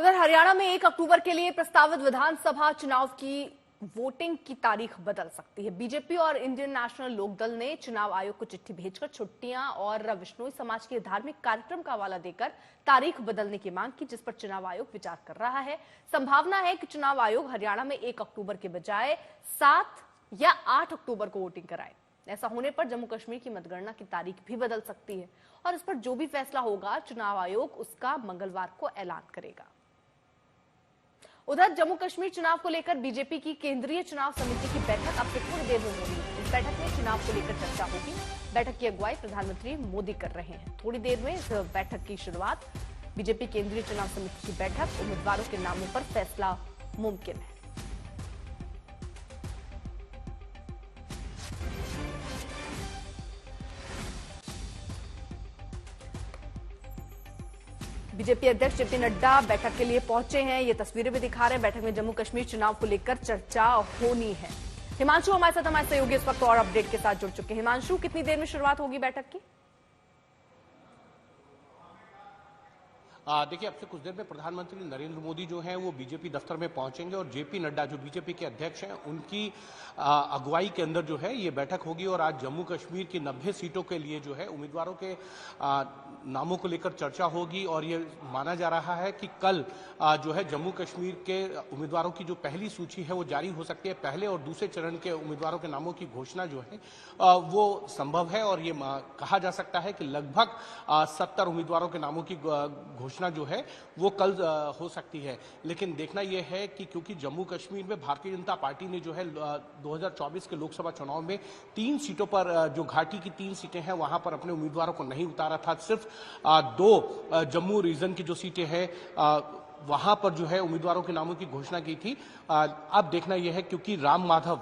उधर हरियाणा में 1 अक्टूबर के लिए प्रस्तावित विधानसभा चुनाव की वोटिंग की तारीख बदल सकती है। बीजेपी और इंडियन नेशनल लोकदल ने चुनाव आयोग को चिट्ठी भेजकर छुट्टियां और विश्नोई समाज के धार्मिक कार्यक्रम का हवाला देकर तारीख बदलने की मांग की, जिस पर चुनाव आयोग विचार कर रहा है। संभावना है कि चुनाव आयोग हरियाणा में 1 अक्टूबर के बजाय 7 या 8 अक्टूबर को वोटिंग कराए। ऐसा होने पर जम्मू कश्मीर की मतगणना की तारीख भी बदल सकती है और इस पर जो भी फैसला होगा चुनाव आयोग उसका मंगलवार को ऐलान करेगा। उधर जम्मू कश्मीर चुनाव को लेकर बीजेपी की केंद्रीय चुनाव समिति की बैठक अब से थोड़ी देर में होगी। इस बैठक में चुनाव को लेकर चर्चा होगी। बैठक की अगुवाई प्रधानमंत्री मोदी कर रहे हैं। थोड़ी देर में इस बैठक की शुरुआत। बीजेपी केंद्रीय चुनाव समिति की बैठक, उम्मीदवारों के नामों पर फैसला मुमकिन है। बीजेपी अध्यक्ष जेपी नड्डा बैठक के लिए पहुंचे हैं। ये तस्वीरें भी दिखा रहे हैं। बैठक में जम्मू कश्मीर चुनाव को लेकर चर्चा होनी है। हिमांशु हमारे सहयोगी इस वक्त और अपडेट के साथ जुड़ चुके हैं। हिमांशु, कितनी देर में शुरुआत होगी बैठक की? देखिए, अब से कुछ देर में प्रधानमंत्री नरेंद्र मोदी जो हैं वो बीजेपी दफ्तर में पहुंचेंगे और जेपी नड्डा जो बीजेपी के अध्यक्ष हैं उनकी अगुवाई के अंदर जो है ये बैठक होगी। और आज जम्मू कश्मीर की 90 सीटों के लिए जो है उम्मीदवारों के नामों को लेकर चर्चा होगी। और ये माना जा रहा है कि कल जो है जम्मू कश्मीर के उम्मीदवारों की जो पहली सूची है वो जारी हो सकती है। पहले और दूसरे चरण के उम्मीदवारों के नामों की घोषणा जो है वो संभव है और ये कहा जा सकता है कि लगभग 70 उम्मीदवारों के नामों की घोषणा जो है वो कल हो सकती है। लेकिन देखना यह है कि क्योंकि जम्मू कश्मीर में भारतीय जनता पार्टी ने जो है 2024 के लोकसभा चुनाव में 3 सीटों पर, जो घाटी की 3 सीटें हैं वहां पर अपने उम्मीदवारों को नहीं उतारा था। सिर्फ 2 जम्मू रीजन की जो सीटें हैं वहां पर जो है उम्मीदवारों के नामों की घोषणा की थी। अब देखना यह है क्योंकि राम माधव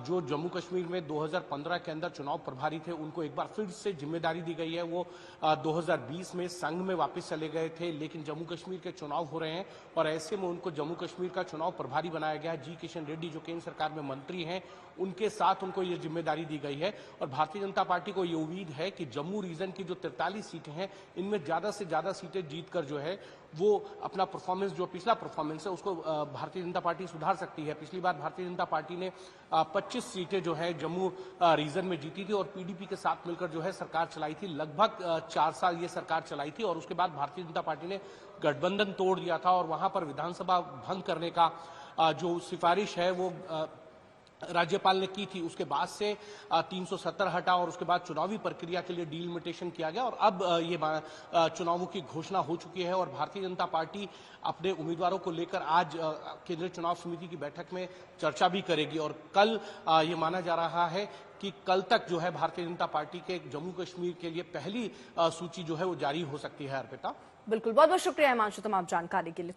जो जम्मू कश्मीर में 2015 के अंदर चुनाव प्रभारी थे, उनको एक बार फिर से जिम्मेदारी दी गई है। वो 2020 में संघ में वापस चले गए थे, लेकिन जम्मू कश्मीर के चुनाव हो रहे हैं और ऐसे में उनको जम्मू कश्मीर का चुनाव प्रभारी बनाया गया है। जी किशन रेड्डी जो केंद्र सरकार में मंत्री हैं, उनके साथ उनको ये जिम्मेदारी दी गई है। और भारतीय जनता पार्टी को ये उम्मीद है कि जम्मू रीजन की जो 43 सीटें हैं इनमें ज्यादा से ज्यादा सीटें जीतकर जो है वो अपना परफॉर्मेंस, जो पिछला परफॉर्मेंस है उसको भारतीय जनता पार्टी सुधार सकती है। पिछली बार भारतीय जनता पार्टी ने 25 सीटें जो है जम्मू रीजन में जीती थी और पीडीपी के साथ मिलकर जो है सरकार चलाई थी। लगभग 4 साल ये सरकार चलाई थी और उसके बाद भारतीय जनता पार्टी ने गठबंधन तोड़ दिया था और वहां पर विधानसभा भंग करने का जो सिफारिश है वो राज्यपाल ने की थी। उसके बाद से 370 हटा और उसके बाद चुनावी प्रक्रिया के लिए डीलिमिटेशन किया गया और अब ये चुनावों की घोषणा हो चुकी है। और भारतीय जनता पार्टी अपने उम्मीदवारों को लेकर आज केंद्रीय चुनाव समिति की बैठक में चर्चा भी करेगी। और कल ये माना जा रहा है कि कल तक जो है भारतीय जनता पार्टी के जम्मू कश्मीर के लिए पहली सूची जो है वो जारी हो सकती है। अर्पिता, बिल्कुल, बहुत बहुत शुक्रिया हिमांशु तमाम जानकारी के लिए।